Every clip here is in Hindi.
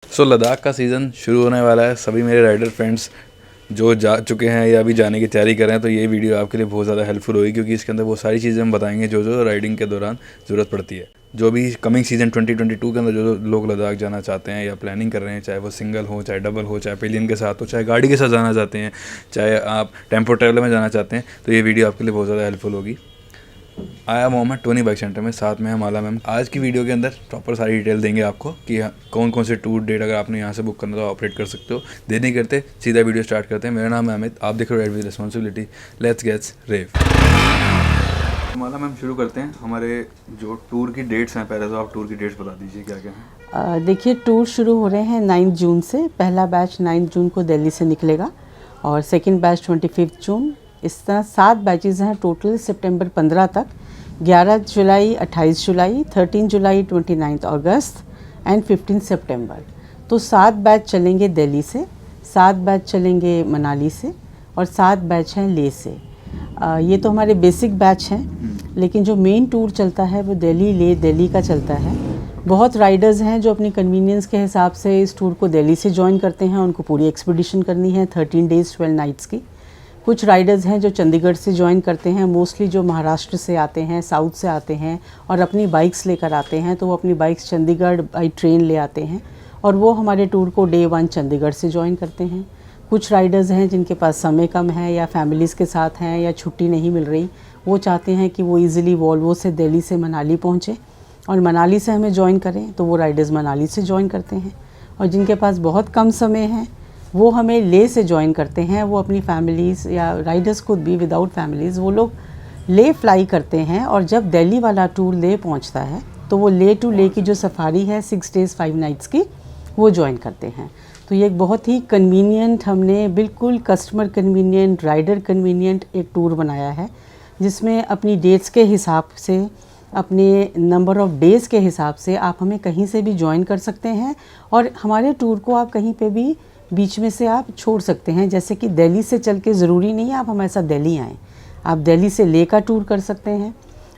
सो लद्दाख का सीज़न शुरू होने वाला है। सभी मेरे राइडर फ्रेंड्स जो जा चुके हैं या अभी जाने की तैयारी कर रहे हैं, तो ये वीडियो आपके लिए बहुत ज़्यादा हेल्पफुल होगी, क्योंकि इसके अंदर वो सारी चीज़ें हम बताएंगे जो जो राइडिंग के दौरान ज़रूरत पड़ती है। जो भी कमिंग सीज़न 2022 के अंदर जो लोग लद्दाख जाना चाहते हैं या प्लानिंग कर रहे हैं, चाहे वो सिंगल हो, चाहे डबल हो, चाहे पिलियन के साथ हो, चाहे गाड़ी के साथ जाना चाहते हैं, चाहे आप टेम्पो ट्रैवलर में जाना चाहते हैं, तो ये वीडियो आपके लिए बहुत ज़्यादा हेल्पफुल होगी। आया मोहम्मद टोनी बाइक सेंटर में, साथ में है माला मैम। आज की वीडियो के अंदर प्रॉपर सारी डिटेल देंगे आपको कि कौन कौन से टूर डेट अगर आपने यहाँ से बुक करना तो ऑपरेट कर सकते हो। देने करते सीधा वीडियो स्टार्ट करते हैं। मेरा नाम है अमित, आप देख रहे हो ride with responsibility. Let's gets rev. Mala ma'am शुरू करते हैं। हमारे जो टूर की डेट्स हैं, पहले तो आप टूर की डेट्स बता दीजिए क्या क्या हैं। देखिए, टूर शुरू हो रहे हैं 9 जून से। पहला बैच 9 जून को दिल्ली से निकलेगा और सेकंड बैच 25 जून। इस तरह 7 बैचेज़ हैं टोटल सितंबर 15 तक। 11 जुलाई, 28 जुलाई, 13 जुलाई, 29 अगस्त एंड 15 सितंबर। तो 7 बैच चलेंगे दिल्ली से, 7 बैच चलेंगे मनाली से और 7 बैच हैं लेह से। ये तो हमारे बेसिक बैच हैं, लेकिन जो मेन टूर चलता है वो दिल्ली लेह दिल्ली का चलता है। बहुत राइडर्स हैं जो अपनी कन्वीनियंस के हिसाब से इस टूर को दिल्ली से ज्वाइन करते हैं। उनको पूरी एक्सपीडिशन करनी है 13 डेज़ 12 नाइट्स की। कुछ राइडर्स हैं जो चंडीगढ़ से ज्वाइन करते हैं। मोस्टली जो महाराष्ट्र से आते हैं, साउथ से आते हैं और अपनी बाइक्स लेकर आते हैं, तो वो अपनी बाइक्स चंडीगढ़ बाई ट्रेन ले आते हैं और वो हमारे टूर को डे 1 चंडीगढ़ से ज्वाइन करते हैं। कुछ राइडर्स हैं जिनके पास समय कम है या फैमिलीज़ के साथ हैं या छुट्टी नहीं मिल रही, वो चाहते हैं कि वो ईज़िली वॉल्वो से दिल्ली से मनाली पहुँचे और मनाली से हमें ज्वाइन करें, तो वो राइडर्स मनाली से ज्वाइन करते हैं। और जिनके पास बहुत कम समय है वो हमें लेह से ज्वाइन करते हैं। वो अपनी फैमिलीज़ या राइडर्स खुद भी विदाउट फैमिलीज़ वो लोग लेह फ्लाई करते हैं और जब दिल्ली वाला टूर लेह पहुंचता है तो वो लेह टू लेह की जो सफारी है 6 डेज़ 5 नाइट्स की, वो ज्वाइन करते हैं। तो ये एक बहुत ही कन्वीनियंट, हमने बिल्कुल कस्टमर कन्वीनियंट, राइडर कन्वीनियंट एक टूर बनाया है, जिसमें अपनी डेट्स के हिसाब से, अपने नंबर ऑफ़ डेज़ के हिसाब से आप हमें कहीं से भी ज्वाइन कर सकते हैं और हमारे टूर को आप कहीं पे भी बीच में से आप छोड़ सकते हैं। जैसे कि दिल्ली से चल के ज़रूरी नहीं है आप हमारे साथ दिल्ली आएँ, आप दिल्ली से लेह का टूर कर सकते हैं,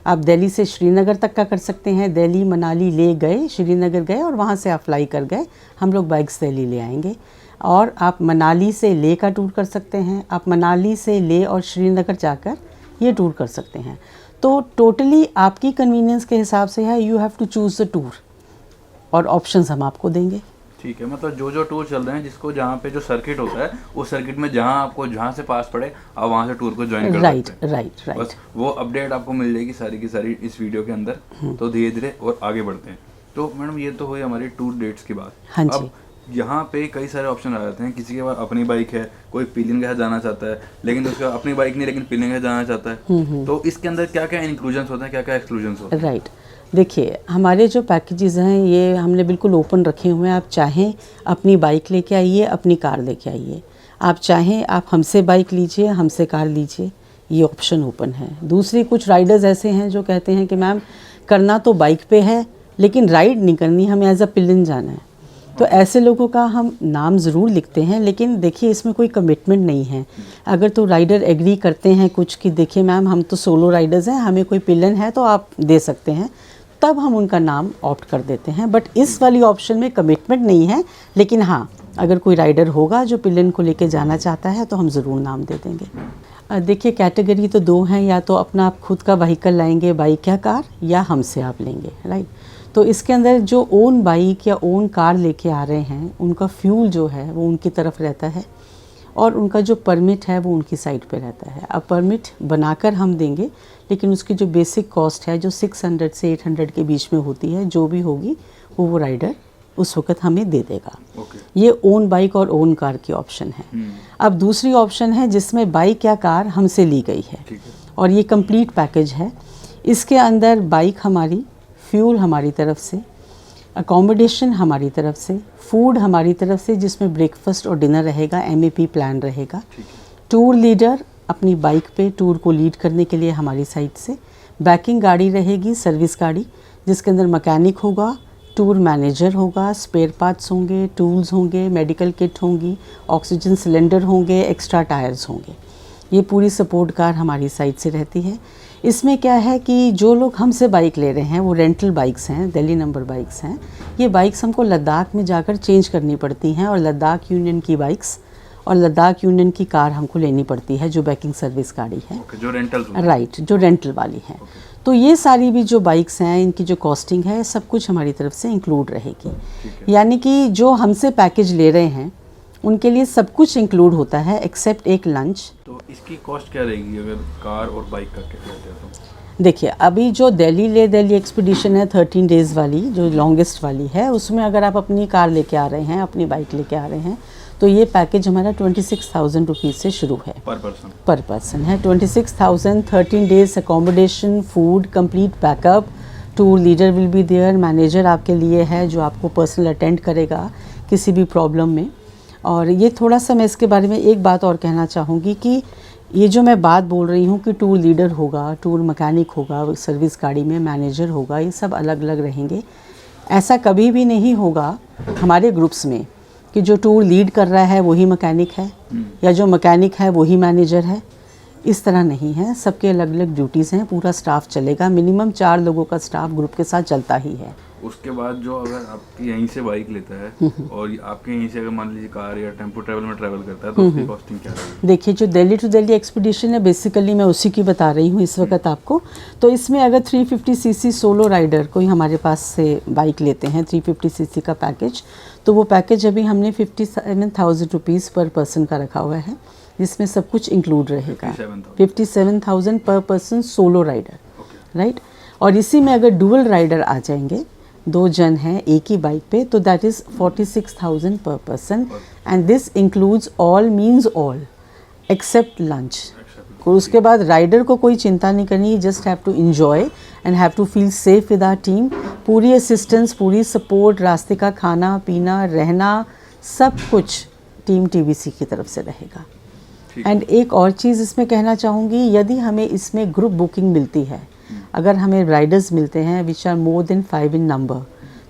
आप दिल्ली से श्रीनगर तक का कर सकते हैं। दिल्ली मनाली ले गए, श्रीनगर गए और वहाँ से आप फ्लाई कर गए, हम लोग बाइक से दिल्ली ले आएंगे। और आप मनाली से लेह का टूर कर सकते हैं, आप मनाली से लेह और श्रीनगर जाकर ये टूर कर सकते हैं। तो टोटली आपकी कन्वीनियंस के हिसाब से है, you have to choose the tour और ऑप्शंस हम आपको देंगे। ठीक है, मतलब जो जो टूर चल रहे हैं, जिसको जहाँ पे जो सर्किट होता है उस सर्किट में जहाँ आपको जहाँ से पास पड़े आप वहाँ से टूर को ज्वाइन कर सकते हैं। राइट। बस वो अपडेट आपको मिल जाएगी सारी की सारी इस वीडियो के अंदर। तो धीरे धीरे और आगे बढ़ते हैं। तो मैडम ये तो हुई हमारी टूर डेट्स की बात। हाँ जी। अब यहाँ पे कई सारे ऑप्शन आ जाते हैं। किसी के पास अपनी बाइक है, कोई पिलियन के साथ जाना चाहता है, लेकिन उसका अपनी बाइक नहीं लेकिन पिलियन के साथ जाना चाहता है, तो इसके अंदर क्या क्या इंक्लूजन्स होते हैं, क्या क्या एक्सक्लूजन्स होते हैं? राइट। देखिए, हमारे जो पैकेजेस हैं ये हमने बिल्कुल ओपन रखे हुए हैं। आप चाहें अपनी बाइक लेके आइए, अपनी कार लेके आइए। आप चाहें आप हमसे बाइक लीजिए, हमसे कार लीजिए, ये ऑप्शन ओपन है। दूसरी, कुछ राइडर्स ऐसे हैं जो कहते हैं कि मैम करना तो बाइक पे है लेकिन राइड नहीं करनी, हमें एज अ पिलियन जाना है। तो ऐसे लोगों का हम नाम ज़रूर लिखते हैं, लेकिन देखिए इसमें कोई कमिटमेंट नहीं है। अगर तो राइडर एग्री करते हैं कुछ कि देखिए मैम हम तो सोलो राइडर्स हैं, हमें कोई पिलियन है तो आप दे सकते हैं, तब हम उनका नाम ऑप्ट कर देते हैं। बट इस वाली ऑप्शन में कमिटमेंट नहीं है, लेकिन हाँ अगर कोई राइडर होगा जो पिलियन को लेके जाना चाहता है तो हम ज़रूर नाम दे देंगे। देखिए, कैटेगरी तो 2 हैं, या तो अपना आप खुद का व्हीकल लाएंगे बाइक या कार, या हमसे आप लेंगे, राइट। तो इसके अंदर जो ओन बाइक या ओन कार लेके आ रहे हैं उनका फ्यूल जो है वो उनकी तरफ रहता है और उनका जो परमिट है वो उनकी साइड पे रहता है। अब परमिट बनाकर हम देंगे, लेकिन उसकी जो बेसिक कॉस्ट है जो 600 से 800 के बीच में होती है, जो भी होगी वो राइडर उस वक्त हमें दे देगा। ये ओन बाइक और ओन कार की ऑप्शन है। अब दूसरी ऑप्शन है जिसमें बाइक या कार हमसे ली गई है और ये कंप्लीट पैकेज है। इसके अंदर बाइक हमारी, फ्यूल हमारी तरफ से, अकोमोडेशन हमारी तरफ से, फूड हमारी तरफ से जिसमें ब्रेकफास्ट और डिनर रहेगा, MAP प्लान रहेगा। टूर लीडर अपनी बाइक पे टूर को लीड करने के लिए हमारी साइड से, बैकिंग गाड़ी रहेगी, सर्विस गाड़ी, जिसके अंदर मैकेनिक होगा, टूर मैनेजर होगा, स्पेयर पार्ट्स होंगे, टूल्स होंगे, मेडिकल किट होंगी, ऑक्सीजन सिलेंडर होंगे, एक्स्ट्रा टायर्स होंगे। ये पूरी सपोर्ट कार हमारी साइड से रहती है। इसमें क्या है कि जो लोग हमसे बाइक ले रहे हैं वो रेंटल बाइक्स हैं, दिल्ली नंबर बाइक्स हैं। ये बाइक्स हमको लद्दाख में जाकर चेंज करनी पड़ती हैं और लद्दाख यूनियन की बाइक्स और लद्दाख यूनियन की कार हमको लेनी पड़ती है जो बैकिंग सर्विस गाड़ी है। जो रेंटल राइट, जो रेंटल वाली है। तो ये सारी भी जो बाइक्स हैं इनकी जो कॉस्टिंग है सब कुछ हमारी तरफ से इंक्लूड रहेगी। यानी कि जो हमसे पैकेज ले रहे हैं उनके लिए सब कुछ इंक्लूड होता है एक्सेप्ट एक लंच। तो इसकी कॉस्ट क्या रहेगी अगर कार और बाइक का क्या कहते हैं तो? देखिए, अभी जो दिल्ली एक्सपीडिशन है 13 डेज़ वाली जो लॉन्गेस्ट वाली है, उसमें अगर आप अपनी कार लेके आ रहे हैं, अपनी बाइक लेके आ रहे हैं, तो ये पैकेज हमारा 26,000 रुपीज़ से शुरू है पर पर्सन है। 26,000, 13 days accommodation, food, complete backup, tour leader will be there, manager आपके लिए है जो आपको पर्सनल अटेंड करेगा किसी भी प्रॉब्लम में। और ये थोड़ा सा मैं इसके बारे में एक बात और कहना चाहूँगी कि ये जो मैं बात बोल रही हूँ कि टूर लीडर होगा, टूर मैकेनिक होगा, सर्विस गाड़ी में मैनेजर होगा, ये सब अलग अलग रहेंगे। ऐसा कभी भी नहीं होगा हमारे ग्रुप्स में कि जो टूर लीड कर रहा है वही मैकेनिक है या जो मैकेनिक है वही मैनेजर है। इस तरह नहीं है, सबके अलग अलग ड्यूटीज़ हैं, पूरा स्टाफ चलेगा। मिनिमम 4 लोगों का स्टाफ ग्रुप के साथ चलता ही है। उसके बाद जो अगर आपकी यहीं से बाइक लेता है और आपके यहीं से अगर मान लीजिए कार या टेम्पो ट्रैवल में ट्रैवल करता है तो उसकी कॉस्टिंग क्या रहेगी? देखिए, जो दिल्ली टू दिल्ली एक्सपीडिशन है बेसिकली मैं उसी की बता रही हूँ इस वक्त आपको। तो इसमें अगर 350 सीसी सोलो राइडर कोई हमारे पास से बाइक लेते हैं 350 सीसी का पैकेज, तो वो पैकेज अभी हमने 57,000 रुपीज़ पर पर्सन का रखा हुआ है, जिसमें सब कुछ इंक्लूड रहेगा। 57,000 पर पर्सन सोलो राइडर, राइट। और इसी में अगर डुअल राइडर आ जाएंगे, 2 जन हैं एक ही बाइक पे, तो that is 46,000 per person and this includes all means all except lunch. उसके बाद राइडर को कोई चिंता नहीं करनी, just have to enjoy and have to feel safe with our team. पूरी असिस्टेंस, पूरी सपोर्ट, रास्ते का खाना पीना, रहना, सब कुछ टीम टीवीसी की तरफ से रहेगा। एंड एक और चीज़ इसमें कहना चाहूँगी, यदि हमें इसमें ग्रुप बुकिंग मिलती है, अगर हमें राइडर्स मिलते हैं which are more than 5 in number,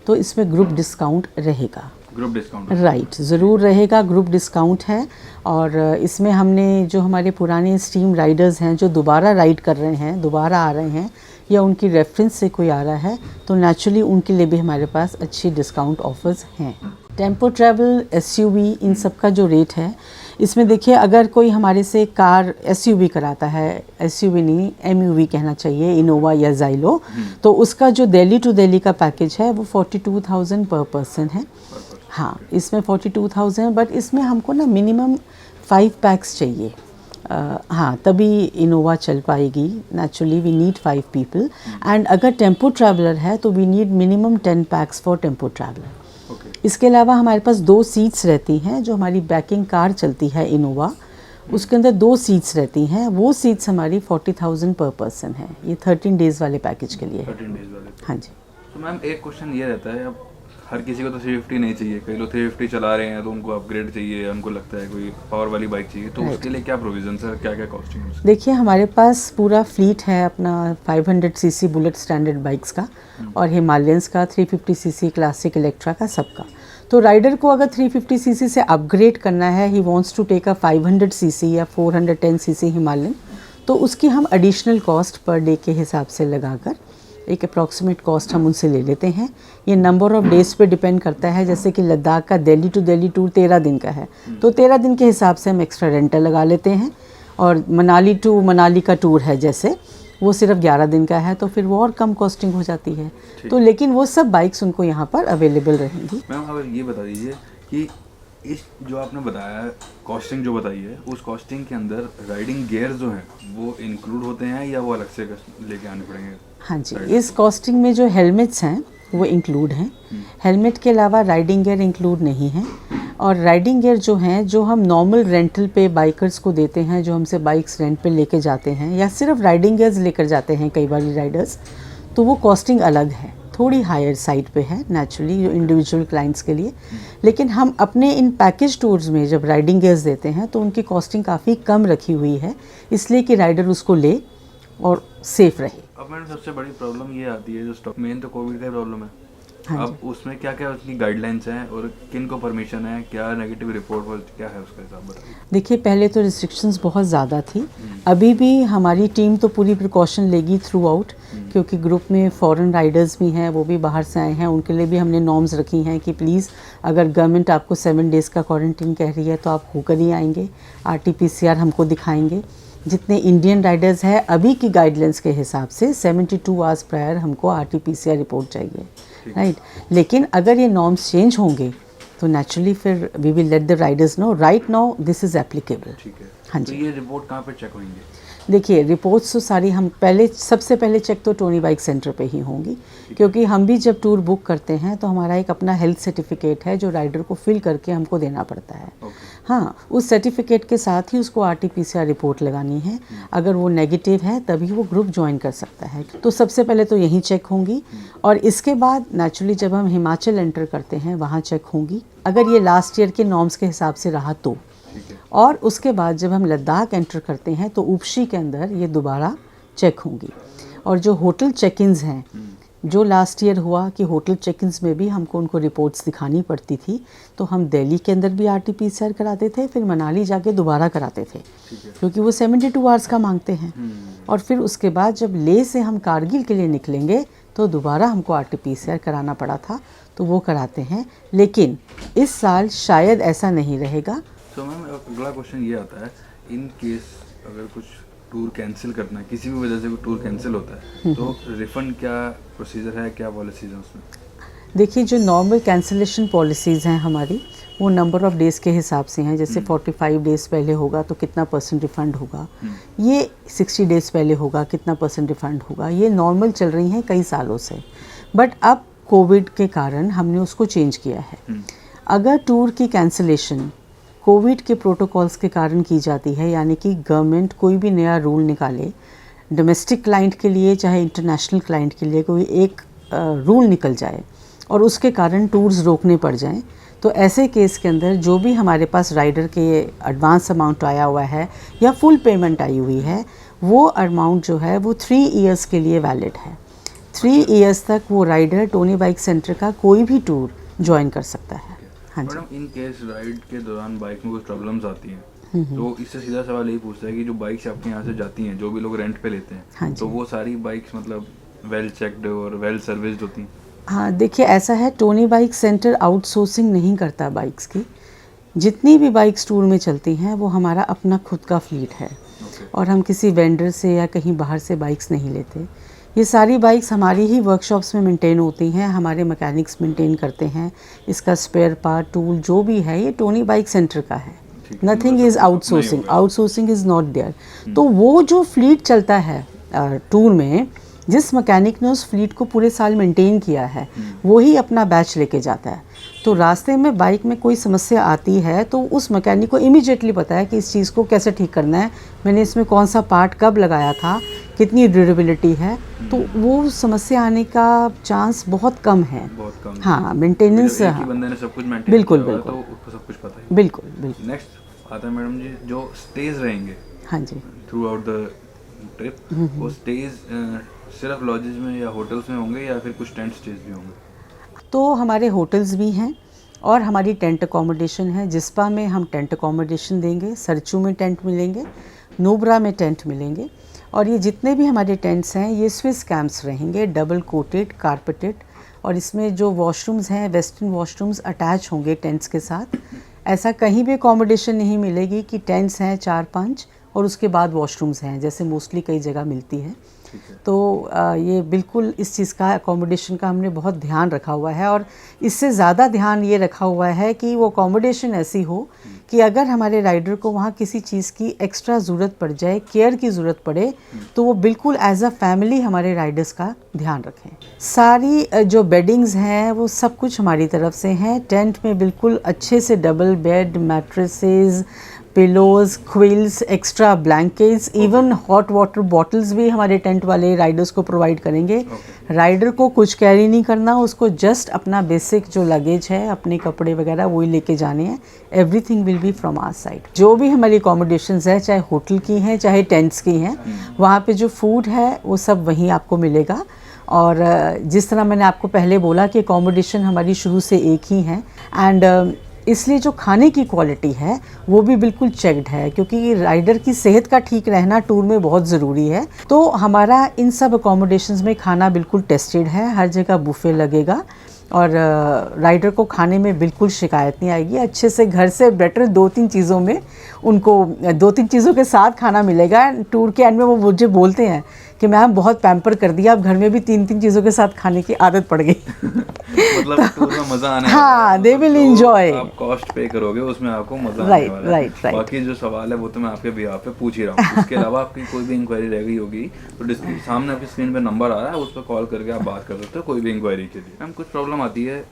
तो इसमें ग्रुप डिस्काउंट रहेगा। ग्रुप डिस्काउंट, राइट, ज़रूर रहेगा, ग्रुप डिस्काउंट है। और इसमें हमने जो हमारे पुराने स्टीम राइडर्स हैं जो दोबारा राइड कर रहे हैं, दोबारा आ रहे हैं, या उनकी रेफरेंस से कोई आ रहा है, तो नेचुरली उनके लिए भी हमारे पास अच्छी डिस्काउंट ऑफर्स हैं। टेम्पो ट्रैवल, एसयूवी, इन सब का जो रेट है, इसमें देखिए अगर कोई हमारे से कार एसयूवी कराता है, एसयूवी नहीं एमयूवी कहना चाहिए, इनोवा या ज़ाइलो, तो उसका जो दिल्ली टू दिल्ली का पैकेज है वो 42,000 पर पर्सन है। हाँ, इसमें 42,000, बट इसमें हमको ना मिनिमम 5 पैक्स चाहिए। हाँ, तभी इनोवा चल पाएगी। Naturally we need 5 people and अगर टेम्पो ट्रैवलर है तो we need minimum 10 pax for tempo traveller. इसके अलावा हमारे पास 2 सीट्स रहती हैं, जो हमारी बैकिंग कार चलती है इनोवा, उसके अंदर 2 सीट्स रहती हैं। वो सीट्स हमारी 40,000 पर पर्सन है। ये 13 डेज़ वाले पैकेज के लिए है। 13 डेज वाले। हाँ जी। तो मैम एक क्वेश्चन ये रहता है, अब हर किसी को तो 350 नहीं चाहिए, कई लोग 350 चला रहे हैं तो उनको अपग्रेड चाहिए, उनको लगता है कोई पावर वाली बाइक चाहिए, तो उसके लिए क्या प्रोविजन है, क्या क्या कॉस्टिंग है? देखिए, हमारे पास पूरा फ्लीट है अपना 500 सीसी बुलेट स्टैंडर्ड बाइक्स का और हिमालयंस का, 350 सीसी क्लासिक इलेक्ट्रा का, सबका। तो राइडर को अगर 350 सीसी से अपग्रेड करना है, he wants to take a 500 CC या 410 सीसी हिमालयन, तो उसकी हम एडिशनल कॉस्ट पर डे के हिसाब से लगाकर एक अप्रॉक्सीमेट कॉस्ट हम उनसे ले लेते हैं। ये नंबर ऑफ़ डेज़ पे डिपेंड करता है, जैसे कि लद्दाख का दिल्ली टू दिल्ली टूर 13 दिन का है, तो 13 दिन के हिसाब से हम एक्स्ट्रा रेंटल लगा लेते हैं। और मनाली टू मनाली का टूर है जैसे, वो सिर्फ 11 दिन का है, तो फिर वो और कम कॉस्टिंग हो जाती है। तो लेकिन वो सब बाइक्स उनको यहाँ पर अवेलेबल रहेंगी। मैम अगर ये बता दीजिए कि इस जो आपने बताया कॉस्टिंग जो बताई है, उस कॉस्टिंग के अंदर राइडिंग गियर जो हैं वो इंक्लूड होते हैं या वो अलग से लेके आने पड़ेंगे? हाँ जी, इस कॉस्टिंग में जो हेलमेट्स हैं वो इंक्लूड हैं। हेलमेट के अलावा राइडिंग गियर इंक्लूड नहीं है। और राइडिंग गियर जो हैं, जो हम नॉर्मल रेंटल पे बाइकर्स को देते हैं, जो हमसे बाइक्स रेंट पे लेके जाते हैं, या सिर्फ राइडिंग गियर्स लेकर जाते हैं कई बार राइडर्स, तो वो कॉस्टिंग अलग है, थोड़ी हायर साइड पे है नेचुरली जो इंडिविजुअल क्लाइंट्स के लिए। लेकिन हम अपने इन पैकेज टूर्स में जब राइडिंग गियर्स देते हैं तो उनकी कॉस्टिंग काफ़ी कम रखी हुई है, इसलिए कि राइडर उसको ले और सेफ रहे। अब मैडम सबसे बड़ी प्रॉब्लम ये आती है जो स्टॉक, मेन तो कोविड का प्रॉब्लम है, हाँ अब उसमें क्या क्या उसकी गाइडलाइंस हैं और किन को परमिशन है, क्या नेगेटिव रिपोर्ट पर क्या है उसका हिसाब बताइए। देखिए, पहले तो रिस्ट्रिक्शंस बहुत ज़्यादा थी। अभी भी हमारी टीम तो पूरी प्रिकॉशन लेगी थ्रू आउट, क्योंकि ग्रुप में फॉरेन राइडर्स भी हैं, वो भी बाहर से आए हैं, उनके लिए भी हमने नॉर्म्स रखी हैं कि प्लीज़ अगर गवर्नमेंट आपको 7 डेज़ का क्वारंटीन कह रही है तो आप होकर ही आएंगे, RT-PCR हमको दिखाएंगे। जितने इंडियन राइडर्स हैं अभी की गाइडलाइंस के हिसाब से 72 आवर्स प्रायर हमको RT-PCR रिपोर्ट चाहिए, राइट। लेकिन अगर ये नॉर्म्स चेंज होंगे तो नेचुरली फिर we will let the riders know. Right now this is applicable. ठीक है। हाँ तो जी। ये रिपोर्ट कहाँ पे चेक होंगे? देखिए, रिपोर्ट्स तो सारी हम सबसे पहले चेक तो टोनी बाइक सेंटर पे ही होंगी, क्योंकि हम भी जब टूर बुक करते हैं तो हमारा एक अपना हेल्थ सर्टिफिकेट है जो राइडर को फिल करके हमको देना पड़ता है। हाँ, उस सर्टिफिकेट के साथ ही उसको RT-PCR रिपोर्ट लगानी है। अगर वो नेगेटिव है तभी वो ग्रुप ज्वाइन कर सकता है। तो सबसे पहले तो यहीं चेक होंगी, और इसके बाद नेचुरली जब हम हिमाचल एंटर करते हैं वहाँ चेक होंगी, अगर ये लास्ट ईयर के नॉर्म्स के हिसाब से रहा तो। और उसके बाद जब हम लद्दाख एंटर करते हैं तो उपशी के अंदर ये दोबारा चेक होंगी। और जो होटल चेक इन्स हैं, जो लास्ट ईयर हुआ कि होटल चेक इन्स में भी हमको उनको रिपोर्ट्स दिखानी पड़ती थी, तो हम दिल्ली के अंदर भी RT-PCR कराते थे, फिर मनाली जाके दोबारा कराते थे, क्योंकि वो 72 आवर्स का मांगते हैं। और फिर उसके बाद जब लेह से हम कारगिल के लिए निकलेंगे तो दोबारा हमको RT-PCR कराना पड़ा था, तो वो कराते हैं। लेकिन इस साल शायद ऐसा नहीं रहेगा। तो मैम अगला क्वेश्चन ये आता है, इन केस अगर कुछ टूर कैंसिल करना है, किसी भी वजह से कोई टूर कैंसिल होता है तो रिफंड क्या प्रोसीजर है, क्या पॉलिसीज है उसमें? देखिए, जो नॉर्मल कैंसिलेशन पॉलिसीज़ हैं हमारी, वो नंबर ऑफ़ डेज़ के हिसाब से हैं। जैसे 45 डेज़ पहले होगा तो कितना % रिफ़ंड होगा, ये 60 डेज़ पहले होगा कितना % रिफ़ंड होगा, ये नॉर्मल चल रही हैं कई सालों से। बट अब कोविड के कारण हमने उसको चेंज किया है। अगर टूर की कैंसिलेशन कोविड के प्रोटोकॉल्स के कारण की जाती है, यानी कि गवर्नमेंट कोई भी नया रूल निकाले डोमेस्टिक क्लाइंट के लिए चाहे इंटरनेशनल क्लाइंट के लिए, कोई एक रूल निकल जाए और उसके कारण टूर्स रोकने पड़ जाएं, तो ऐसे केस के अंदर जो भी हमारे पास राइडर के एडवांस अमाउंट आया हुआ है या फुल पेमेंट आई हुई है, वो अमाउंट जो है वो 3 ईयर्स के लिए वैलिड है। 3 ईयर्स तक वो राइडर टोनी बाइक सेंटर का कोई भी टूर ज्वाइन कर सकता है। हाँ जी। मैडम, इन केस राइड के दौरान बाइक में कुछ प्रॉब्लम्स आती हैं तो इससे सीधा सवाल यही पूछता है कि जो बाइक्स आपके यहाँ से जाती हैं, जो भी लोग रेंट पे लेते हैं, हाँ जी। तो वो सारी बाइक्स मतलब वेल चेक्ड और वेल सर्विस्ड होती हैं? हाँ, देखिए ऐसा है, टोनी बाइक सेंटर आउटसोर्सिंग नहीं करता बाइक्स की। जितनी भी बाइक्स टूर में चलती हैं वो हमारा अपना खुद का फ्लीट है, और हम किसी वेंडर से या कहीं बाहर से बाइक्स नहीं लेते। ये सारी बाइक्स हमारी ही वर्कशॉप्स में मेंटेन होती हैं, हमारे मैकेनिक्स मेंटेन करते हैं। इसका स्पेयर पार्ट, टूल जो भी है, ये टोनी बाइक सेंटर का है। Nothing is outsourcing, outsourcing is not there. तो वो जो फ्लीट चलता है टूर में, जिस मैकेनिक ने उस फ्लीट को पूरे साल मेंटेन किया है, वो ही अपना बैच लेके जाता है। तो रास्ते में बाइक में कोई समस्या आती है तो उस मैकेनिक को इमीडिएटली पता है कि इस चीज़ को कैसे ठीक करना है, मैंने इसमें कौन सा पार्ट कब लगाया था, कितनी ड्यूरेबिलिटी है, तो वो समस्या आने का चांस बहुत कम है। बहुत कम। हाँ, मेंटेनेंस। एक ही बंदे ने सब कुछ मेंटेन बिल्कुल किया हुआ है, बिल्कुल तो उसको सब कुछ पता है। बिल्कुल बिल्कुल। नेक्स्ट आता है मैडम जी, जो स्टेज रहेंगे हाँ जी। थ्रू आउट द ट्रिप, वो स्टेज सिर्फ लॉजेज में या होटल्स में होंगे या फिर कुछ टेंट स्टेज भी होंगे? तो हमारे होटल्स भी हैं और हमारी टेंट अकोमोडेशन है। जिस्पा में हम टेंट अकोमोडेशन देंगे, सरचू में टेंट मिलेंगे, नुब्रा में टेंट मिलेंगे, और ये जितने भी हमारे टेंट्स हैं ये स्विस कैंप्स रहेंगे, डबल कोटेड, कारपेटेड, और इसमें जो वॉशरूम्स हैं वेस्टर्न वॉशरूम्स अटैच होंगे टेंट्स के साथ। ऐसा कहीं भी अकोमोडेशन नहीं मिलेगी कि टेंट्स हैं 4-5 और उसके बाद वॉशरूम्स हैं, जैसे मोस्टली कई जगह मिलती है। तो ये बिल्कुल इस चीज़ का अकोमोडेशन का हमने बहुत ध्यान रखा हुआ है, और इससे ज़्यादा ध्यान ये रखा हुआ है कि वो अकोमोडेशन ऐसी हो कि अगर हमारे राइडर को वहाँ किसी चीज़ की एक्स्ट्रा ज़रूरत पड़ जाए, केयर की ज़रूरत पड़े, तो वो बिल्कुल एज अ फैमिली हमारे राइडर्स का ध्यान रखें। सारी जो बेडिंग्स हैं वो सब कुछ हमारी तरफ से हैं। टेंट में बिल्कुल अच्छे से double bed, mattresses, pillows, quills, extra blankets, even hot water bottles भी हमारे टेंट वाले राइडर्स को प्रोवाइड करेंगे। राइडर को कुछ कैरी नहीं करना, उसको जस्ट अपना बेसिक जो लगेज है, अपने कपड़े वगैरह वही लेके जाने हैं। Everything will be from our side. जो भी हमारी अकोमोडेशंस है, चाहे होटल की हैं चाहे टेंट्स की हैं, वहाँ पे जो फूड है वो सब वहीं आपको मिलेगा। और जिस तरह मैंने आपको पहले बोला कि अकोमोडेशन हमारी शुरू से एक ही है, एंड इसलिए जो खाने की क्वालिटी है वो भी बिल्कुल चेक्ड है, क्योंकि राइडर की सेहत का ठीक रहना टूर में बहुत ज़रूरी है। तो हमारा इन सब अकोमोडेशंस में खाना बिल्कुल टेस्टेड है, हर जगह बुफे लगेगा और राइडर को खाने में बिल्कुल शिकायत नहीं आएगी। अच्छे से घर से बेटर 2-3 चीज़ों में उनको 2-3 चीज़ों के साथ खाना मिलेगा। टूर के एंड में वो मुझे बोलते हैं कि मैम बहुत पैम्पर कर दिया, अब घर में भी 3-3 चीज़ों के साथ खाने की आदत पड़ गई। मतलब टूर में मज़ा आने वाला हाँ, है, दे विल एंजॉय। आप कॉस्ट पे करोगे उसमें आपको मज़ा आने वाला है। राइट। बाकी जो सवाल है वो तो मैं आपके बिहाफ पे पूछ ही रहा हूँ। इसके अलावा आपकी कोई भी इंक्वायरी रह गई होगी तो सामने आपकी स्क्रीन पे नंबर आ रहा है, उस पर कॉल करके आप बात कर सकते हो कोई भी इंक्वायरी के लिए। हम कुछ प्रॉब्लम आती है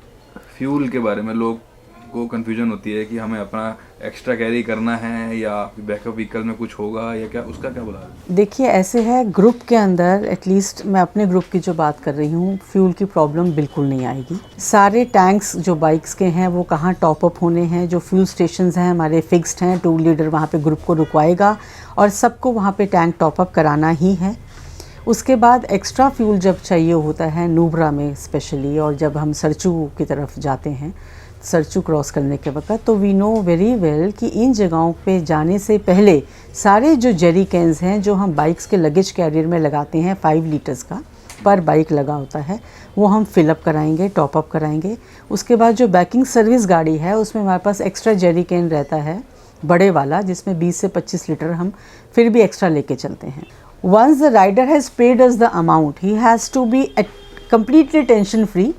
फ्यूल के बारे में, लोग को कंफ्यूजन होती है कि हमें अपना एक्स्ट्रा कैरी करना है या बैकअप व्हीकल में कुछ होगा या क्या, उसका क्या बोला? देखिए ऐसे है, ग्रुप के अंदर एटलीस्ट मैं अपने ग्रुप की जो बात कर रही हूँ, फ्यूल की प्रॉब्लम बिल्कुल नहीं आएगी। सारे टैंक्स जो बाइक्स के हैं वो कहाँ टॉप अप होने हैं, जो फ्यूल स्टेशंस हैं हमारे फिक्स्ड हैं, टूर लीडर वहाँ पे ग्रुप को रुकवाएगा और सबको वहाँ पे टैंक टॉप अप कराना ही है। उसके बाद एक्स्ट्रा फ्यूल जब चाहिए होता है नुब्रा में स्पेशली, और जब हम सरचू की तरफ जाते हैं सरचू क्रॉस करने के वक्त, तो वी नो वेरी वेल कि इन जगहों पे जाने से पहले सारे जो जेरी कैंस हैं जो हम बाइक्स के लगेज कैरियर में लगाते हैं, 5 लीटर्स का पर बाइक लगा होता है, वो हम फिलअप कराएंगे, टॉप अप कराएंगे। उसके बाद जो बैकिंग सर्विस गाड़ी है उसमें हमारे पास एक्स्ट्रा जेरी कैन रहता है बड़े वाला, जिसमें 20 से 25 लीटर हम फिर भी एक्स्ट्रा लेके चलते हैं। Once the rider has paid us the amount, he has to be completely tension free.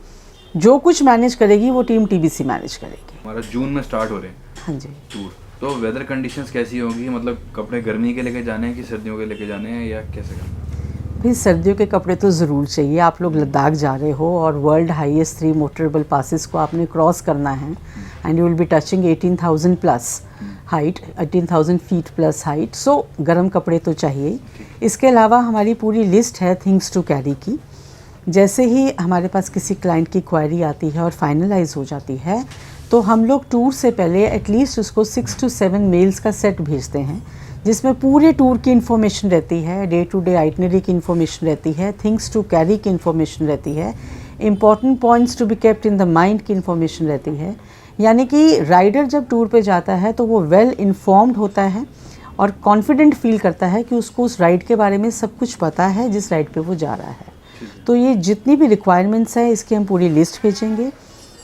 जो कुछ मैनेज करेगी वो टीम टीबीसी मैनेज करेगी। हमारा जून में स्टार्ट हो रहे हैं हाँ जी टूर, तो वेदर कंडीशंस कैसी होंगी? मतलब कपड़े गर्मी के लेके जाने हैं कि सर्दियों के लेके जाने हैं या कैसे करना? भाई सर्दियों के कपड़े तो ज़रूर चाहिए। आप लोग लद्दाख जा रहे हो और वर्ल्ड हाईएस्ट 3 मोटरेबल पासेस को आपने क्रॉस करना है and you will be touching 18,000 plus height, 18,000 feet plus height. So गर्म कपड़े तो चाहिए। इसके अलावा हमारी पूरी लिस्ट है थिंग्स टू कैरी की। जैसे ही हमारे पास किसी क्लाइंट की क्वायरी आती है और फाइनलाइज हो जाती है तो हम लोग टूर से पहले एटलीस्ट उसको 6 to 7 मेल्स का सेट भेजते हैं, जिसमें पूरे टूर की इन्फॉर्मेशन रहती है, डे टू डे आइटनरी की इन्फॉर्मेशन रहती है, थिंग्स टू कैरी की इन्फॉर्मेशन रहती है, important points to be kept in the mind की इन्फॉर्मेशन रहती है। यानी कि राइडर जब टूर पे जाता है तो वो वेल इन्फॉर्म्ड होता है और कॉन्फिडेंट फील करता है कि उसको उस राइड के बारे में सब कुछ पता है जिस राइड पे वो जा रहा है। तो ये जितनी भी रिक्वायरमेंट्स हैं इसकी हम पूरी लिस्ट भेजेंगे।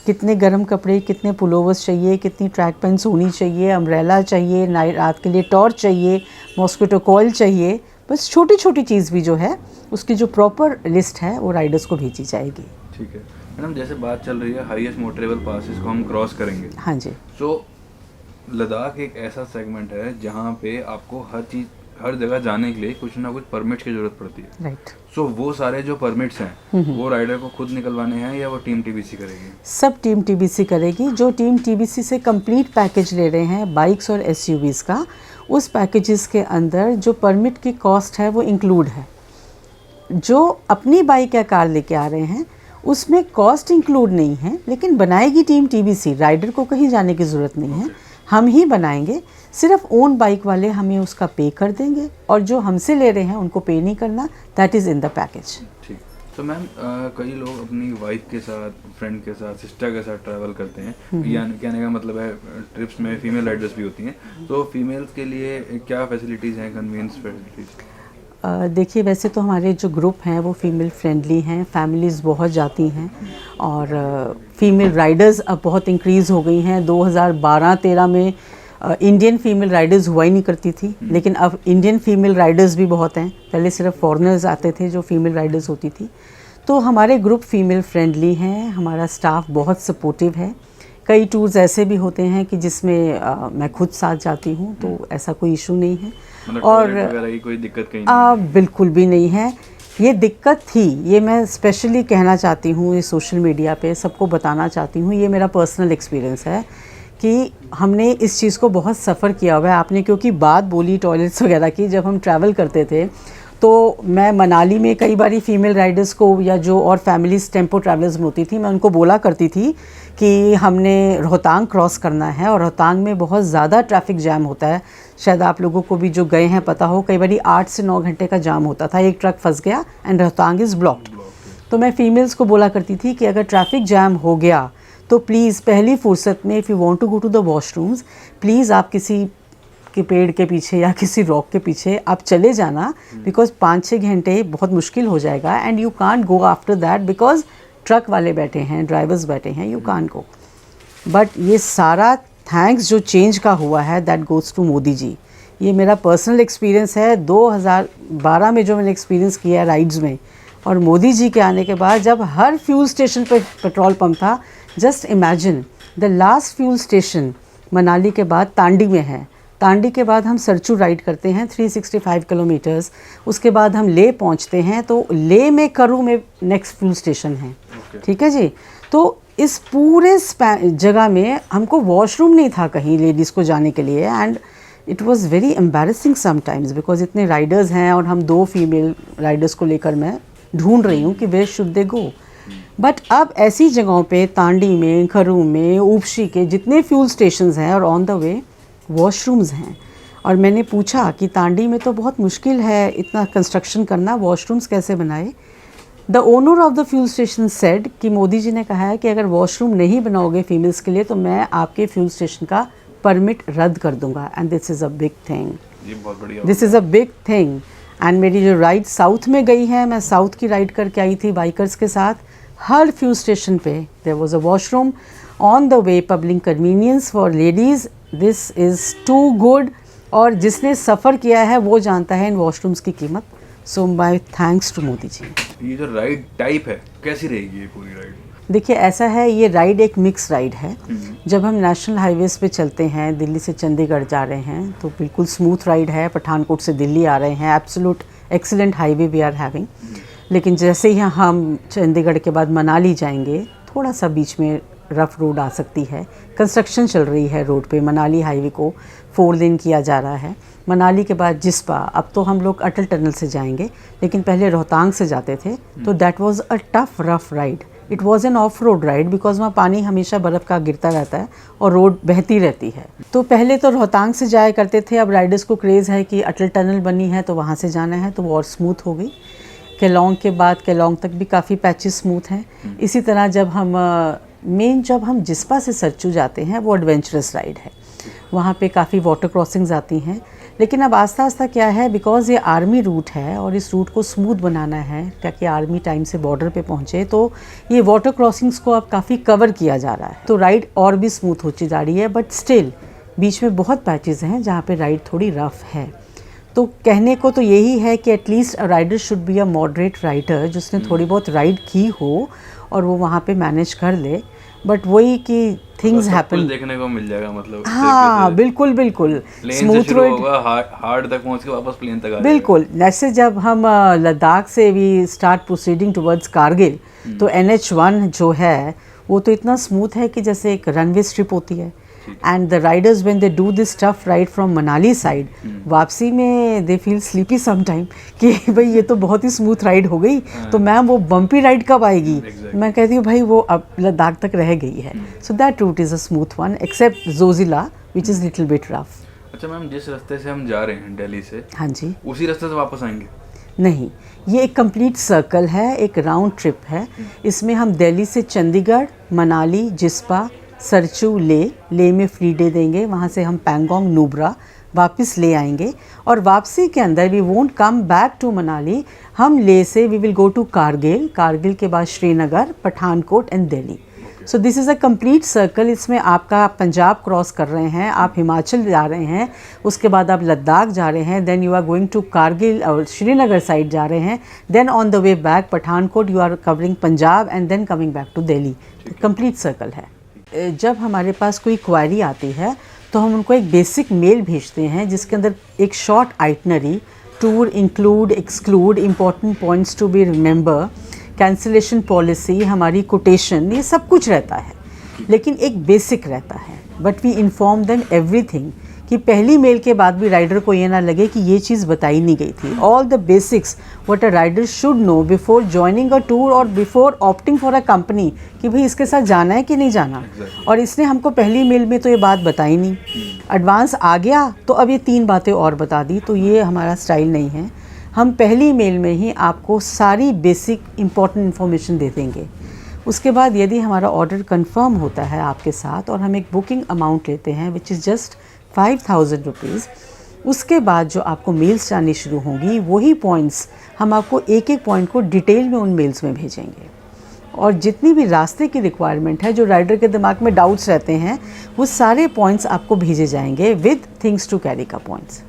कितने गर्म कपड़े, कितने पुलोवर्स चाहिए, कितनी ट्रैक पैंट्स होनी चाहिए, अम्ब्रेला चाहिए, नाइट रात के लिए टॉर्च चाहिए, मॉस्किटो कॉइल चाहिए, बस छोटी छोटी चीज़ भी जो है उसकी जो प्रॉपर लिस्ट है वो राइडर्स को भेजी जाएगी। ठीक है मैडम, जैसे बात चल रही है हाईएस्ट मोटरेबल पासेस को हम क्रॉस करेंगे। हाँ जी। सो लद्दाख एक ऐसा सेगमेंट है जहाँ पे आपको हर जगह जाने के लिए कुछ ना कुछ परमिट्स की जरूरत पड़ती है। राइट। सो वो सारे जो परमिट्स हैं वो राइडर को खुद निकलवाने हैं या वो टीम टीबीसी करेगी? सब टीम टीबीसी करेगी। जो टीम टीबीसी से कंप्लीट पैकेज ले रहे हैं बाइक्स और एसयूवीज़ का, उस पैकेजेस के अंदर जो परमिट की कॉस्ट है वो इंक्लूड है। जो अपनी बाइक या कार लेके आ रहे हैं उसमें कॉस्ट इंक्लूड नहीं है, लेकिन बनाएगी टीम टीबीसी। राइडर को कहीं जाने की ज़रूरत नहीं है, हम ही बनाएंगे। सिर्फ ओन बाइक वाले हमें उसका पे कर देंगे और जो हमसे ले रहे हैं उनको पे नहीं करना। That is in the package. ठीक। तो मैम कई लोग अपनी वाइफ के साथ, फ्रेंड के साथ, सिस्टर के साथ ट्रैवल करते हैं, यानी कहने का मतलब है ट्रिप्स में फीमेल राइडर्स भी होती हैं, तो फीमेल्स के लिए क्या फैसिलिटीज़ हैं, कन्वीनियंस फैसिलिटीज़? देखिए वैसे तो हमारे जो ग्रुप हैं वो फीमेल फ्रेंडली हैं, फैमिलीज़ बहुत जाती हैं और फीमेल राइडर्स अब बहुत इंक्रीज़ हो गई हैं। 2012-13 में इंडियन फीमेल राइडर्स हुआ ही नहीं करती थी, लेकिन अब इंडियन फीमेल राइडर्स भी बहुत हैं। पहले सिर्फ फॉरेनर्स आते थे जो फीमेल राइडर्स होती थी। तो हमारे ग्रुप फीमेल फ्रेंडली हैं, हमारा स्टाफ बहुत सपोर्टिव है। कई टूर्स ऐसे भी होते हैं कि जिसमें मैं खुद साथ जाती हूँ, तो ऐसा कोई इशू नहीं है। मतलब और की कोई दिक्कत कहीं नहीं? बिल्कुल भी नहीं है। ये दिक्कत थी, ये मैं स्पेशली कहना चाहती हूँ, ये सोशल मीडिया पे सबको बताना चाहती हूँ। ये मेरा पर्सनल एक्सपीरियंस है कि हमने इस चीज़ को बहुत सफ़र किया हुआ है। आपने क्योंकि बात बोली टॉयलेट्स वगैरह की, जब हम ट्रैवल करते थे तो मैं मनाली में कई बारी फीमेल राइडर्स को या जो और फैमिलीज टेम्पो ट्रैवलर्स में होती थी, मैं उनको बोला करती थी कि हमने रोहतांग क्रॉस करना है और रोहतांग में बहुत ज़्यादा ट्रैफिक जैम होता है। शायद आप लोगों को भी जो गए हैं पता हो, कई बारी 8 से 9 घंटे का जाम होता था। एक ट्रक फंस गया एंड रोहतांग इज़ ब्लॉक्ड। तो मैं फीमेल्स को बोला करती थी कि अगर ट्रैफिक जैम हो गया तो प्लीज़ पहली फुर्सत में if you want to go to the washrooms, please आप किसी के पेड़ के पीछे या किसी रॉक के पीछे आप चले जाना, बिकॉज 5-6 घंटे बहुत मुश्किल हो जाएगा and you can't go after that because truck वाले बैठे हैं, ड्राइवर्स बैठे हैं, यू कांट गो। बट ये सारा थैंक्स जो चेंज का हुआ है that goes to Modi ji. ये मेरा पर्सनल एक्सपीरियंस है 2012 में जो मैंने एक्सपीरियंस किया है राइड्स में, और मोदी जी के आने के बाद जब हर फ्यूल स्टेशन पे पेट्रोल पंप था। Just imagine the last fuel station Manali के बाद तांडी में है। तांडी के बाद हम सरचू राइड करते हैं 365 किलोमीटर्स, उसके बाद हम ले पहुंचते हैं, तो ले में करू में नेक्स्ट फ्यूल स्टेशन है। ठीक है जी। तो इस पूरे जगह में हमको वॉशरूम नहीं था कहीं लेडीज़ को जाने के लिए, and it was very embarrassing sometimes because इतने राइडर्स हैं और हम 2 फीमेल राइडर्स को लेकर मैं ढूंढ रही हूँ कि where should they go. But अब ऐसी जगहों पे तांडी में, खरू में, ऊपशी के जितने फ्यूल स्टेशंस हैं और ऑन द वे वॉशरूम्स हैं। और मैंने पूछा कि तांडी में तो बहुत मुश्किल है इतना कंस्ट्रक्शन करना, वॉशरूम्स कैसे बनाए। The owner of the fuel station said कि मोदी जी ने कहा है कि अगर वॉशरूम नहीं बनाओगे फीमेल्स के लिए तो मैं आपके फ्यूल स्टेशन का परमिट रद्द कर दूंगा, and this is a big thing. ये बहुत बढ़िया। This is a big thing. And मेरी जो राइड साउथ में गई है, मैं साउथ की राइड करके आई थी बाइकर्स के साथ, हर फ्यूल स्टेशन पे there was a washroom on the way, public convenience for ladies. This is too good, और जिसने सफ़र किया है वो जानता है इन वॉशरूम्स की कीमत। So my thanks to Modi ji. ये जो राइड टाइप है कैसी रहेगी ये पूरी राइड? देखिए ऐसा है, ये राइड एक मिक्स राइड है। जब हम नेशनल हाईवेज़ पे चलते हैं, दिल्ली से चंडीगढ़ जा रहे हैं, तो बिल्कुल स्मूथ राइड है। पठानकोट से दिल्ली आ रहे हैं, absolute excellent highway we are having. लेकिन जैसे ही हम चंडीगढ़ के बाद मनाली जाएंगे, थोड़ा सा बीच में रफ़ रोड आ सकती है। कंस्ट्रक्शन चल रही है रोड पे, मनाली हाईवे को 4 लेन किया जा रहा है। मनाली के बाद जिस्पा, अब तो हम लोग अटल टनल से जाएंगे, लेकिन पहले रोहतांग से जाते थे, तो that was a tough rough ride. It was an of road ride because वहाँ पानी हमेशा बर्फ़ का गिरता रहता है और रोड बहती रहती है। तो पहले तो रोहतांग से जाया करते थे, अब राइडर्स को क्रेज़ है कि अटल टनल बनी है तो वहाँ से जाना है, तो वो और स्मूथ हो गई। केलोंग के बाद केलोंग तक भी काफ़ी पैचेस स्मूथ हैं। इसी तरह जब हम जिस्पा से सरचू जाते हैं, वो एडवेंचरस राइड है। वहाँ पे काफ़ी वाटर क्रॉसिंग्स आती हैं, लेकिन अब आस्ता आस्ता क्या है, बिकॉज़ ये आर्मी रूट है और इस रूट को स्मूथ बनाना है ताकि आर्मी टाइम से बॉर्डर पे पहुँचे, तो ये वाटर क्रॉसिंग्स को अब काफ़ी कवर किया जा रहा है, तो राइड और भी स्मूथ होती जा रही है। बट स्टिल बीच में बहुत पैचेस हैं जहाँ पे राइड थोड़ी रफ़ है। तो कहने को तो यही है कि at least a rider should be a moderate rider, जिसने थोड़ी बहुत राइड की हो और वो वहाँ पे मैनेज कर ले। बट वही कि थिंग्स हैपन, देखने को मिल जाएगा मतलब। हाँ बिल्कुल बिल्कुल, स्मूथ रोड होगा, हार्ड तक पहुँच के वापस प्लेन तक आ जाएगा। बिल्कुल। जैसे जब हम लद्दाख से we start proceeding towards Kargil, तो NH1 जो है वो तो इतना स्मूथ है कि जैसे एक रनवे स्ट्रिप होती है। And the riders when they do this tough ride from Manali side, वापसी में they feel sleepy some time कि भाई ये तो बहुत ही स्मूथ राइड हो गई, तो मैम वो बम्पी राइड कब आएगी? मैं कहती हूँ भाई वो अब लद्दाख तक रह गई है। So that route is a smooth one except Zojila which is little bit rough. अच्छा मैम, जिस रास्ते से हम जा रहे हैं दिल्ली से, हाँ जी, उसी रास्ते से वापस आएंगे? नहीं, ये एक कंप्लीट सर्कल है, एक राउंड ट्रिप है। इसमें हम दिल्ली से चंडीगढ़, मनाली, जिस्पा, सरचू, ले में फ्री डे देंगे, वहाँ से हम पैंगोंग, नुब्रा वापस ले आएंगे, और वापसी के अंदर we won't come back to Manali, हम ले से we will go to Kargil, Kargil के बाद Srinagar, Pathankot and Delhi. So this is a complete circle. इसमें आपका पंजाब क्रॉस कर रहे हैं, आप हिमाचल जा रहे हैं, उसके बाद आप लद्दाख जा रहे हैं, then you are going to Kargil और श्रीनगर साइड जा रहे हैं, then on the way back Pathankot you are covering Punjab and then coming back to Delhi. Complete circle है। जब हमारे पास कोई क्वारी आती है तो हम उनको एक बेसिक मेल भेजते हैं जिसके अंदर एक short itinerary, tour include exclude, important points to be remember, cancellation policy, हमारी कोटेशन, ये सब कुछ रहता है, लेकिन एक बेसिक रहता है। But we inform them everything कि पहली मेल के बाद भी राइडर को ये ना लगे कि ये चीज़ बताई नहीं गई थी। All the basics what a rider should know before joining a tour और before opting for a company कि भाई इसके साथ जाना है कि नहीं जाना। और इसने हमको पहली मेल में तो ये बात बताई नहीं, एडवांस आ गया तो अब ये 3 बातें और बता दी, तो ये हमारा स्टाइल नहीं है। हम पहली मेल में ही आपको सारी बेसिक इम्पॉर्टेंट इन्फॉर्मेशन दे देंगे। उसके बाद यदि हमारा ऑर्डर कंफर्म होता है आपके साथ और हम एक बुकिंग अमाउंट लेते हैं विच इज़ जस्ट 5,000 रुपीज़, उसके बाद जो आपको मेल्स जानी शुरू होंगी वही पॉइंट्स हम आपको एक एक पॉइंट को डिटेल में उन मेल्स में भेजेंगे। और जितनी भी रास्ते की रिक्वायरमेंट है, जो राइडर के दिमाग में डाउट्स रहते हैं, वो सारे पॉइंट्स आपको भेजे जाएंगे विद थिंग्स टू कैरी का पॉइंट्स।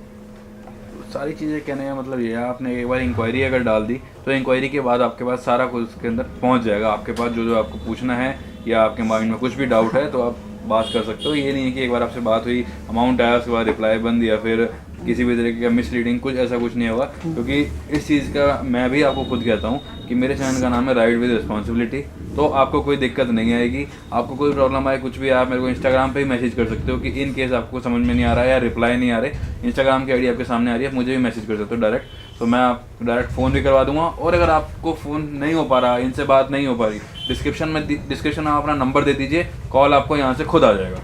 सारी चीज़ें कहने का मतलब ये है, आपने एक बार इंक्वायरी अगर डाल दी तो इंक्वायरी के बाद आपके पास सारा कुछ उसके अंदर पहुंच जाएगा। आपके पास जो जो आपको पूछना है या आपके माइंड में कुछ भी डाउट है तो आप बात कर सकते हो। ये नहीं है कि एक बार आपसे बात हुई, अमाउंट आया, उसके बाद रिप्लाई बंद या फिर किसी भी तरीके का मिसलीडिंग, कुछ ऐसा कुछ नहीं होगा। क्योंकि इस चीज़ का मैं भी आपको खुद कहता हूँ कि मेरे चैनल का नाम है राइड विद रिस्पॉन्सिबिलिटी, तो आपको कोई दिक्कत नहीं आएगी। आपको कोई प्रॉब्लम आए, कुछ भी, आप मेरे को इंस्टाग्राम पे ही मैसेज कर सकते हो कि इन केस आपको समझ में नहीं आ रहा है या रिप्लाई नहीं आ रहे, इंस्टाग्राम की आईडी आपके सामने आ रही है, मुझे भी मैसेज कर सकते हो डायरेक्ट, तो मैं आप डायरेक्ट फ़ोन भी करवा दूंगा। और अगर आपको फ़ोन नहीं हो पा रहा, इनसे बात नहीं हो पा रही, डिस्क्रिप्शन में आप अपना नंबर दे दीजिए, कॉल आपको यहाँ से खुद आ जाएगा।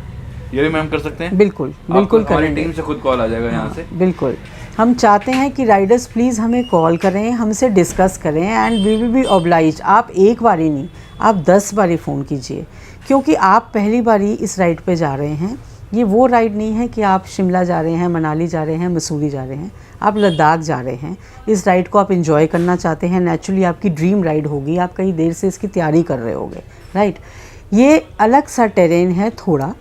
ये भी मैम कर सकते हैं? बिल्कुल बिल्कुल हमारी करेंगे। टीम से खुद कॉल आ जाएगा यहाँ से। बिल्कुल, हम चाहते हैं कि राइडर्स प्लीज़ हमें कॉल करें, हमसे डिस्कस करें and we will be oblige. आप एक बार ही नहीं, आप 10 बार ही फ़ोन कीजिए, क्योंकि आप पहली बार ही इस राइड पे जा रहे हैं। ये वो राइड नहीं है कि आप शिमला जा रहे हैं, मनाली जा रहे हैं, मसूरी जा रहे हैं, आप लद्दाख जा रहे हैं। इस राइड को आप एंजॉय करना चाहते हैं, नेचुरली आपकी ड्रीम राइड होगी, आप कई देर से इसकी तैयारी कर रहे होंगे, राइट। ये अलग सा टेरेन है थोड़ा,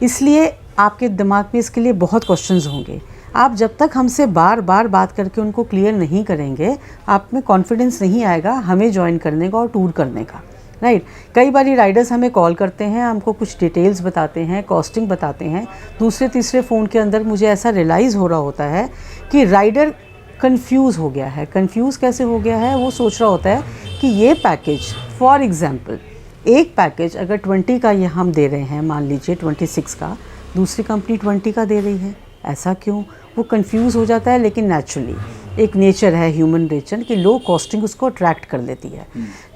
इसलिए आपके दिमाग में इसके लिए बहुत क्वेश्चंस होंगे। आप जब तक हमसे बार बार बात करके उनको क्लियर नहीं करेंगे, आप में कॉन्फिडेंस नहीं आएगा हमें ज्वाइन करने का और टूर करने का, राइट। कई बार राइडर्स हमें कॉल करते हैं, हमको कुछ डिटेल्स बताते हैं, कॉस्टिंग बताते हैं, दूसरे तीसरे फ़ोन के अंदर मुझे ऐसा रियलाइज़ हो रहा होता है कि राइडर कंफ्यूज हो गया है। कंफ्यूज कैसे हो गया है? वो सोच रहा होता है कि ये पैकेज, फॉर एग्जांपल एक पैकेज अगर 20 का ये हम दे रहे हैं, मान लीजिए 26 का, दूसरी कंपनी 20 का दे रही है, ऐसा क्यों? वो कंफ्यूज हो जाता है। लेकिन नेचुरली एक नेचर है, ह्यूमन नेचर, कि लो कॉस्टिंग उसको अट्रैक्ट कर लेती है।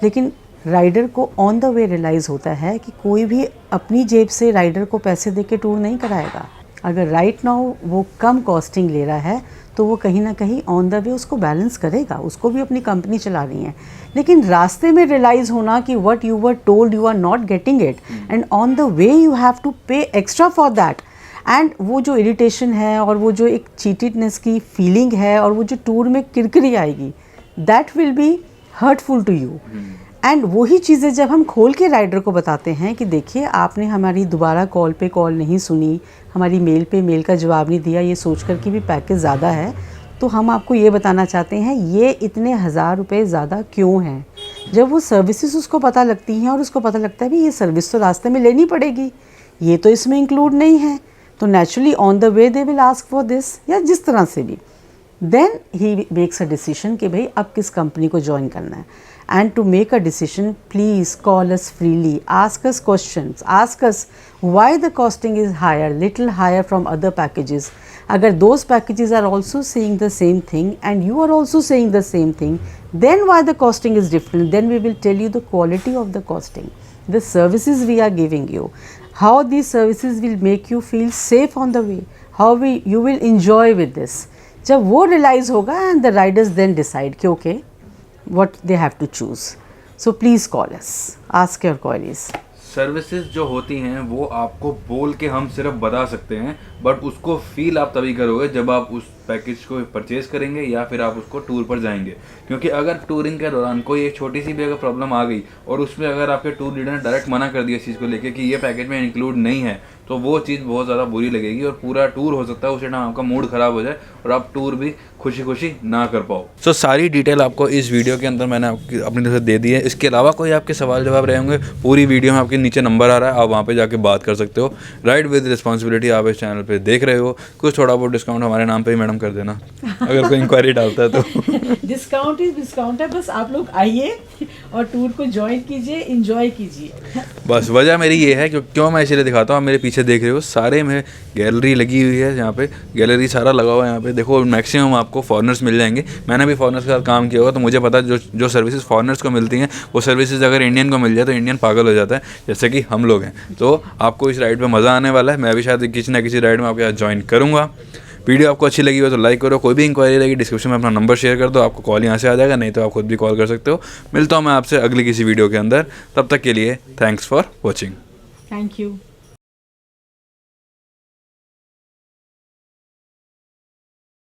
लेकिन राइडर को ऑन द वे रियलाइज़ होता है कि कोई भी अपनी जेब से राइडर को पैसे दे के टूर नहीं कराएगा। अगर राइट नाउ वो कम कॉस्टिंग ले रहा है तो वो कहीं ना कहीं ऑन द वे उसको बैलेंस करेगा, उसको भी अपनी कंपनी चला रही है। लेकिन रास्ते में रियलाइज़ होना कि what you were told you are not getting it and on the way you have to pay extra for that, and वो जो इरिटेशन है और वो जो एक चीटेडनेस की फीलिंग है और वो जो टूर में किरकिरी आएगी, that will be hurtful to you. And वही चीज़ें जब हम खोल के राइडर को बताते हैं कि देखिए आपने हमारी दोबारा कॉल पे कॉल नहीं सुनी, हमारी मेल पे मेल का जवाब नहीं दिया, ये सोच कर कि भी पैकेज ज़्यादा है, तो हम आपको ये बताना चाहते हैं ये इतने 1000 रुपये ज़्यादा क्यों हैं। जब वो सर्विसेज उसको पता लगती हैं और उसको पता लगता है भी ये सर्विस तो रास्ते में लेनी पड़ेगी, ये तो इसमें इंक्लूड नहीं है, तो naturally on the way they will ask for this, या जिस तरह से भी, then he makes a decision कि भाई अब किस कंपनी को ज्वाइन करना है। And to make a decision, please call us freely, ask us questions, ask us why the costing is higher, little higher from other packages. Agar those packages are also saying the same thing and you are also saying the same thing, then why the costing is different? Then we will tell you the quality of the costing, the services we are giving you, how these services will make you feel safe on the way, how you will enjoy with this. जब वो realize होगा and the riders then decide कि okay, what they have to choose. So please call us, ask your queries. Services जो होती हैं वो आपको बोल के हम सिर्फ बता सकते हैं, बट उसको फील आप तभी करोगे जब आप उस पैकेज को परचेज करेंगे या फिर आप उसको टूर पर जाएंगे। क्योंकि अगर टूरिंग के दौरान कोई एक छोटी सी भी अगर प्रॉब्लम आ गई और उसमें अगर आपके टूर लीडर ने डायरेक्ट मना कर दिया इस चीज़ को लेके कि ये पैकेज में इंक्लूड नहीं है, तो वो चीज़ बहुत ज़्यादा बुरी लगेगी और पूरा टूर हो सकता है उस टाइम आपका मूड ख़राब हो जाए और आप टूर भी खुशी खुशी ना कर पाओ। सो सारी डिटेल आपको इस वीडियो के अंदर मैंने अपनी तरफ से दे दी है। इसके अलावा कोई आपके सवाल जवाब रहे होंगे, पूरी वीडियो में आपके नीचे नंबर आ रहा है, आप वहाँ पे जाके बात कर सकते हो। राइड विद रिस्पॉन्सिबिलिटी आप इस चैनल पे देख रहे हो, कुछ थोड़ा बहुत डिस्काउंट हमारे नाम पे ही मैडम कर देना अगर कोई इंक्वायरी डालता है तो। डिस्काउंट है, बस आप लोग आइए और टूर को ज्वाइन कीजिए, एंजॉय कीजिए। बस वजह मेरी ये है क्यों मैं इसलिए दिखाता हूँ, आप मेरे पीछे देख रहे हो सारे में गैलरी लगी हुई है, यहाँ पे गैलरी सारा लगा हुआ है। यहाँ पे देखो मैक्सिमम आपको फॉरेनर्स मिल जाएंगे। मैंने भी फॉरेनर्स के साथ काम किया होगा तो मुझे पता है जो सर्विसेज फॉरेनर्स को मिलती हैं वो सर्विसेज अगर इंडियन को मिल जाए तो इंडियन पागल हो जाता है, जैसे कि हम लोग हैं। तो आपको इस राइड पे मज़ा आने वाला है। मैं भी शायद किसी ना किसी राइड में आपके साथ ज्वाइन करूँगा। वीडियो आपको अच्छी लगी हो तो लाइक करो, कोई भी इंक्वायरी रहेगी डिस्क्रिप्शन में अपना नंबर शेयर कर दो, आपको कॉल यहाँ से आ जाएगा, नहीं तो आप खुद भी कॉल कर सकते हो। मिलता हूँ मैं आपसे अगली किसी वीडियो के अंदर, तब तक के लिए thanks for watching. Thank you.